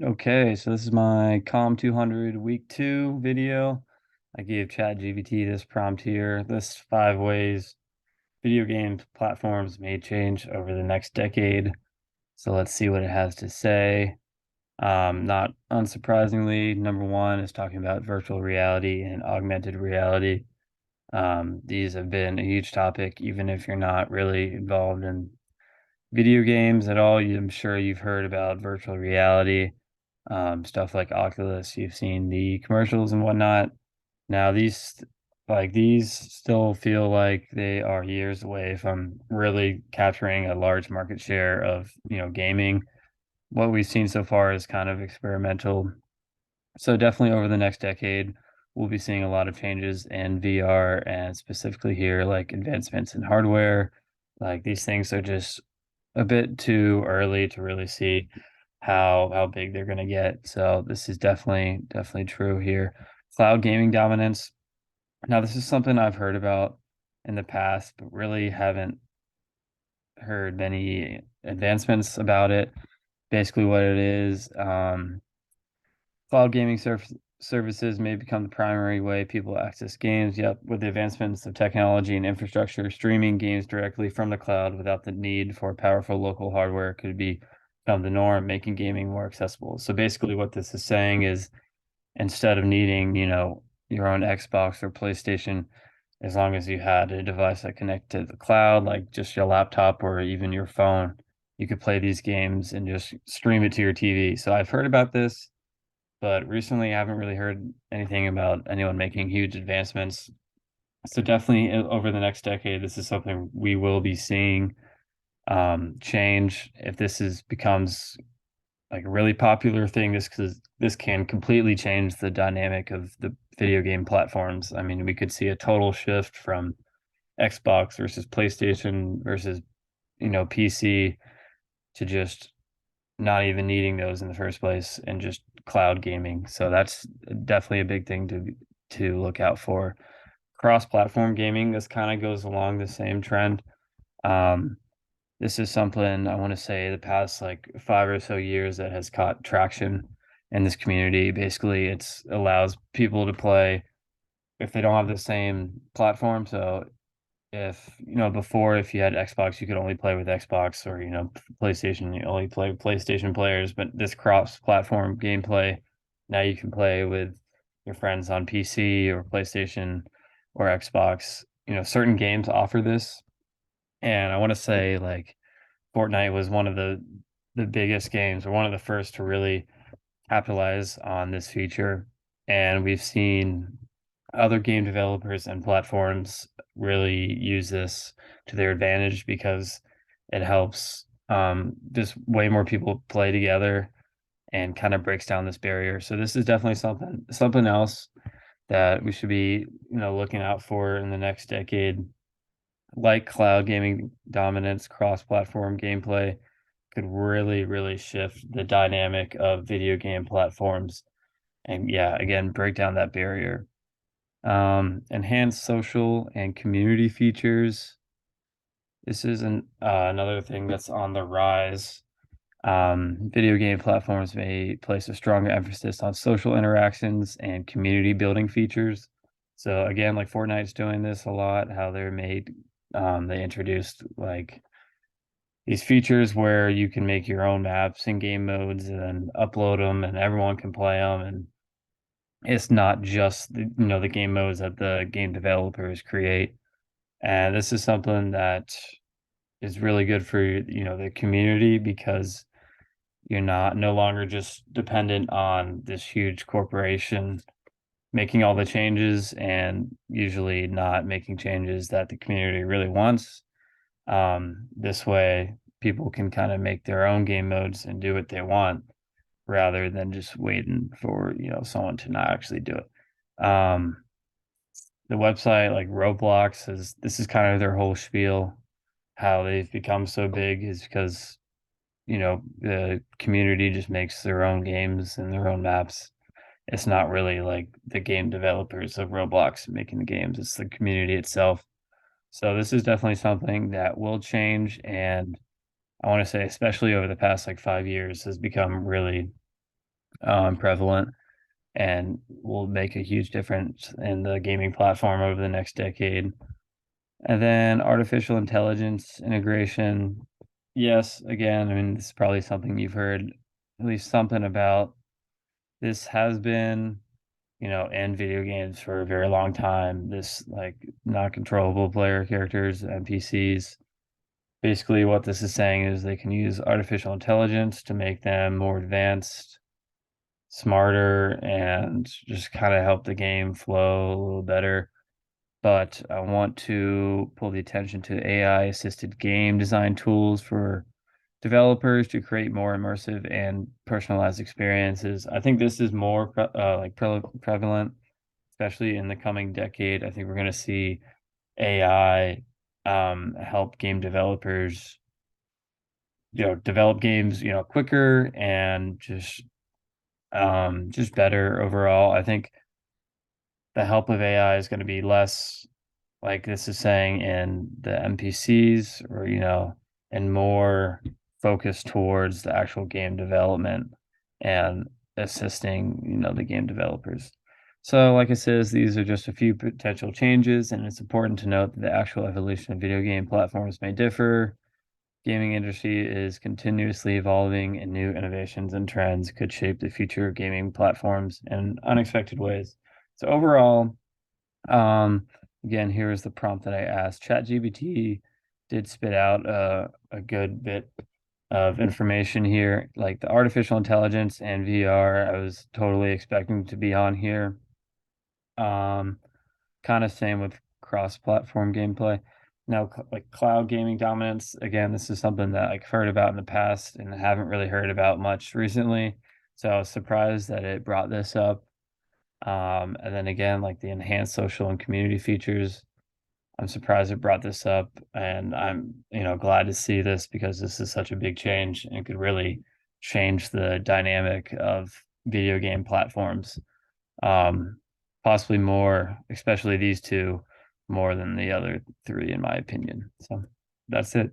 Okay, so this is my Com 200 week 2 video. I gave ChatGPT this prompt here. This 5 ways video game platforms may change over the next decade. So let's see what it has to say. Not unsurprisingly, number one is talking about virtual reality and augmented reality. These have been a huge topic, even if you're not really involved in video games at all. I'm sure you've heard about virtual reality, stuff like Oculus. You've seen the commercials and whatnot. Now these still feel like they are years away from really capturing a large market share of, gaming. What we've seen so far is kind of experimental. So definitely over the next decade, we'll be seeing a lot of changes in VR and specifically here, like advancements in hardware. Like these things are just a bit too early to really see how big they're going to get. So this is definitely true here. Cloud gaming dominance. Now this is something I've heard about in the past, but really haven't heard many advancements about it. Basically, what it is, cloud gaming services may become the primary way people access games. Yep, with the advancements of technology and infrastructure, streaming games directly from the cloud without the need for powerful local hardware could become the norm, making gaming more accessible. So basically, what this is saying is instead of needing, your own Xbox or PlayStation, as long as you had a device that connected to the cloud, like just your laptop or even your phone, you could play these games and just stream it to your TV. So I've heard about this, but recently I haven't really heard anything about anyone making huge advancements. So definitely over the next decade, this is something we will be seeing change. If this is becomes like a really popular thing, this can completely change the dynamic of the video game platforms. I mean, we could see a total shift from Xbox versus PlayStation versus PC to just not even needing those in the first place and just cloud gaming. So that's definitely a big thing to look out for. Cross-platform gaming, this kind of goes along the same trend. Um, this is something I want to say the past like 5 or so years that has caught traction in this community. Basically, it's allows people to play if they don't have the same platform. So if before, if you had Xbox, you could only play with Xbox, or PlayStation, you only play with PlayStation players. But this cross-platform gameplay, now you can play with your friends on PC or PlayStation or Xbox. Certain games offer this, and I want to say like Fortnite was one of the biggest games, or one of the first to really capitalize on this feature. And we've seen other game developers and platforms really use this to their advantage because it helps just way more people play together and kind of breaks down this barrier. So this is definitely something else that we should be, looking out for in the next decade. Like cloud gaming dominance, cross-platform gameplay could really shift the dynamic of video game platforms and yeah, again, break down that barrier. Enhanced social and community features. This is another thing that's on the rise. Video game platforms may place a stronger emphasis on social interactions and community building features. So again, like Fortnite's doing this a lot, how they introduced like these features where you can make your own maps and game modes and then upload them and everyone can play them. And it's not just the game modes that the game developers create. And this is something that is really good for the community because you're not no longer just dependent on this huge corporation making all the changes and usually not making changes that the community really wants. This way, people can kind of make their own game modes and do what they want rather than just waiting for someone to not actually do it. The website like Roblox is this is kind of their whole spiel. How they've become so big is because the community just makes their own games and their own maps. It's not really like the game developers of Roblox making the games, it's the community itself. So this is definitely something that will change, and I want to say especially over the past like 5 years has become really prevalent and will make a huge difference in the gaming platform over the next decade. And then artificial intelligence integration. Yes, again, I mean, this is probably something you've heard at least something about. This has been, in video games for a very long time. This like not controllable player characters, NPCs. Basically, what this is saying is they can use artificial intelligence to make them more advanced, smarter, and just kind of help the game flow a little better. But I want to pull the attention to AI assisted game design tools for developers to create more immersive and personalized experiences. I think this is more prevalent, especially in the coming decade. I think we're going to see AI help game developers, develop games, quicker and just better overall. I think the help of AI is going to be less like this is saying in the NPCs or, and more focused towards the actual game development and assisting, the game developers. So, like I says, these are just a few potential changes, and it's important to note that the actual evolution of video game platforms may differ. Gaming industry is continuously evolving, and new innovations and trends could shape the future of gaming platforms in unexpected ways. So overall, again, here is the prompt that I asked. ChatGPT did spit out a good bit of information here, like the artificial intelligence and VR. I was totally expecting to be on here. Kind of same with cross-platform gameplay. Now, like cloud gaming dominance, again, this is something that I've heard about in the past and haven't really heard about much recently. So I was surprised that it brought this up. And then again, like the enhanced social and community features, I'm surprised it brought this up, and I'm, glad to see this because this is such a big change and could really change the dynamic of video game platforms. Um, Possibly more, especially these two, more than the other three, in my opinion. So that's it.